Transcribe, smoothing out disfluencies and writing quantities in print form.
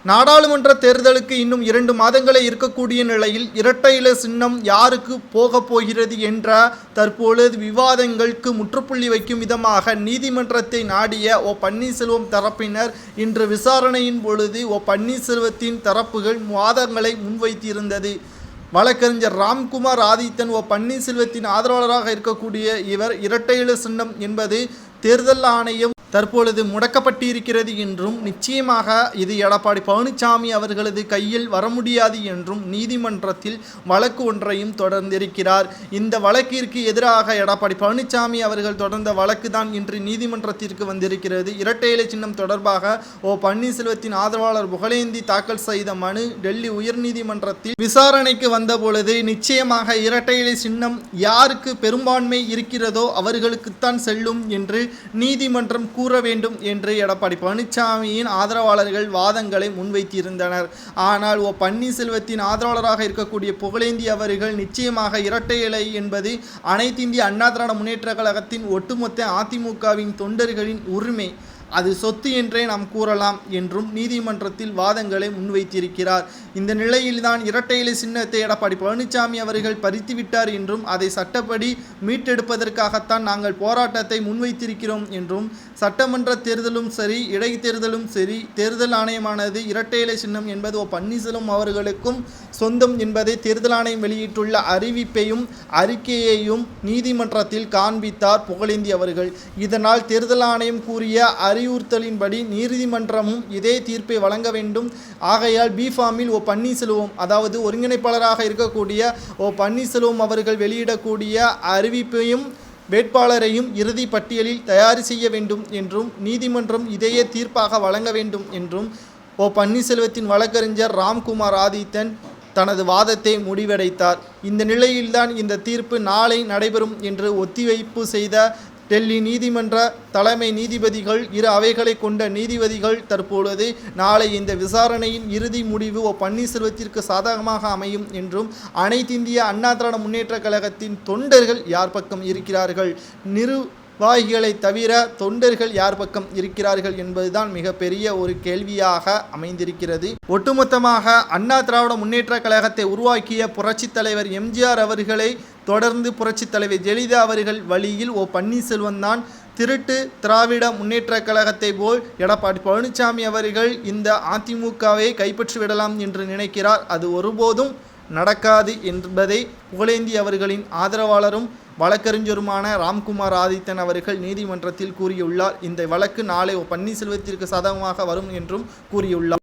நாடாளுமன்ற தேர்தலுக்கு இன்னும் 2 மாதங்களே இருக்கக்கூடிய நிலையில் இரட்டை இலை சின்னம் யாருக்கு போகப் போகிறது என்ற தற்பொழுது விவாதங்களுக்கு முற்றுப்புள்ளி வைக்கும் விதமாக நீதிமன்றத்தை நாடிய பன்னீர்செல்வம் தரப்பினர் இன்று விசாரணையின் பொழுது பன்னீர்செல்வத்தின் தரப்புகள் வாதங்களை முன்வைத்திருந்தது. வழக்கறிஞர் ராம்குமார் ஆதித்தன் பன்னீர்செல்வத்தின் ஆதரவாளராக இருக்கக்கூடிய இவர் இரட்டை இலை சின்னம் என்பது தேர்தல் ஆணையம் தற்பொழுது முடக்கப்பட்டிருக்கிறது என்றும் நிச்சயமாக இது எடப்பாடி பழனிசாமி அவர்களது கையில் வர முடியாது என்றும் நீதிமன்றத்தில் வழக்கு ஒன்றையும் தொடர்ந்திருக்கிறார். இந்த வழக்கிற்கு எதிராக எடப்பாடி பழனிசாமி அவர்கள் தொடர்ந்த வழக்கு தான் இன்று நீதிமன்றத்திற்கு வந்திருக்கிறது. இரட்டை இலை சின்னம் தொடர்பாக பன்னீர்செல்வத்தின் ஆதரவாளர் புகழேந்தி தாக்கல் செய்த மனு டெல்லி உயர்நீதிமன்றத்தில் விசாரணைக்கு வந்தபொழுது நிச்சயமாக இரட்டை இலை சின்னம் யாருக்கு பெரும்பான்மை இருக்கிறதோ அவர்களுக்குத்தான் செல்லும் என்று நீதிமன்றம் கூற வேண்டும் என்று எடப்பாடி பழனிசாமியின் ஆதரவாளர்கள் வாதங்களை முன்வைத்திருந்தனர். ஆனால் பன்னீர்செல்வத்தின் ஆதரவாளராக இருக்கக்கூடிய புகழேந்தி அவர்கள் நிச்சயமாக இரட்டை இலை என்பது அனைத்து இந்திய அண்ணா திராவிட முன்னேற்ற கழகத்தின் ஒட்டுமொத்த அதிமுகவின் தொண்டர்களின் உரிமை, அது சொத்து என்றே நாம் கூறலாம் என்றும் நீதிமன்றத்தில் வாதங்களை முன்வைத்திருக்கிறார். இந்த நிலையில்தான் இரட்டை இலை சின்னத்தை எடப்பாடி பழனிசாமி அவர்கள் பறித்துவிட்டார் என்றும் அதை சட்டப்படி மீட்டெடுப்பதற்காகத்தான் நாங்கள் போராட்டத்தை முன்வைத்திருக்கிறோம் என்றும் சட்டமன்ற தேர்தலும் சரி இடைத்தேர்தலும் சரி தேர்தல் ஆணையமானது இரட்டை இலை சின்னம் என்பது பன்னீர்செல்வம் அவர்களுக்கும் சொந்தம் என்பதை தேர்தல் ஆணையம் வெளியிட்டுள்ள அறிவிப்பையும் அறிக்கையையும் நீதிமன்றத்தில் காண்பித்தார் புகழேந்தி அவர்கள். இதனால் தேர்தல் ஆணையம் கூறிய அறிவுறுத்தலின்படி நீதிமன்றமும் இதே தீர்ப்பை வழங்க வேண்டும். ஆகையால் பிஃபார்மில் பன்னீர்செல்வம் அதாவது ஒருங்கிணைப்பாளராக இருக்கக்கூடிய பன்னீர்செல்வம் அவர்கள் வெளியிடக்கூடிய அறிவிப்பையும் வேட்பாளரையும் இறுதி பட்டியலில் தயார் செய்ய வேண்டும் என்றும் நீதிமன்றம் இதையே தீர்ப்பாக வழங்க வேண்டும் என்றும் பன்னீர்செல்வத்தின் வழக்கறிஞர் ராம்குமார் ஆதித்தன் தனது வாதத்தை முடிவடைத்தார். இந்த நிலையில்தான் இந்த தீர்ப்பு நாளை நடைபெறும் என்று ஒத்திவைப்பு செய்த டெல்லி நீதிமன்ற தலைமை நீதிபதிகள் இரு அவைகளை கொண்ட நீதிபதிகள் தற்பொழுது நாளை இந்த விசாரணையின் இறுதி முடிவு பன்னீர்செல்வத்திற்கு சாதகமாக அமையும் என்றும் அனைத்து இந்திய அண்ணா திராவிட முன்னேற்ற கழகத்தின் தொண்டர்கள் யார் பக்கம் இருக்கிறார்கள், நிர்வாகிகளை தவிர தொண்டர்கள் யார் பக்கம் இருக்கிறார்கள் என்பதுதான் மிகப்பெரிய ஒரு கேள்வியாக அமைந்திருக்கிறது. ஒட்டுமொத்தமாக அண்ணா திராவிட முன்னேற்ற கழகத்தை உருவாக்கிய புரட்சித் தலைவர் எம்ஜிஆர் அவர்களை தொடர்ந்து புரட்சித் தலைவர் ஜெயலலிதா அவர்கள் வழியில் பன்னீர்செல்வம் தான் திருட்டு திராவிட முன்னேற்ற கழகத்தை போல் எடப்பாடி பழனிசாமி அவர்கள் இந்த அதிமுகவை கைப்பற்றிவிடலாம் என்று நினைக்கிறார். அது ஒருபோதும் நடக்காது என்பதை புகழேந்தி அவர்களின் ஆதரவாளரும் வழக்கறிஞருமான ராம்குமார் ஆதித்தன் அவர்கள் நீதிமன்றத்தில் கூறியுள்ளார். இந்த வழக்கு நாளை பன்னீர்செல்வத்திற்கு சாதகமாக வரும் என்றும் கூறியுள்ளார்.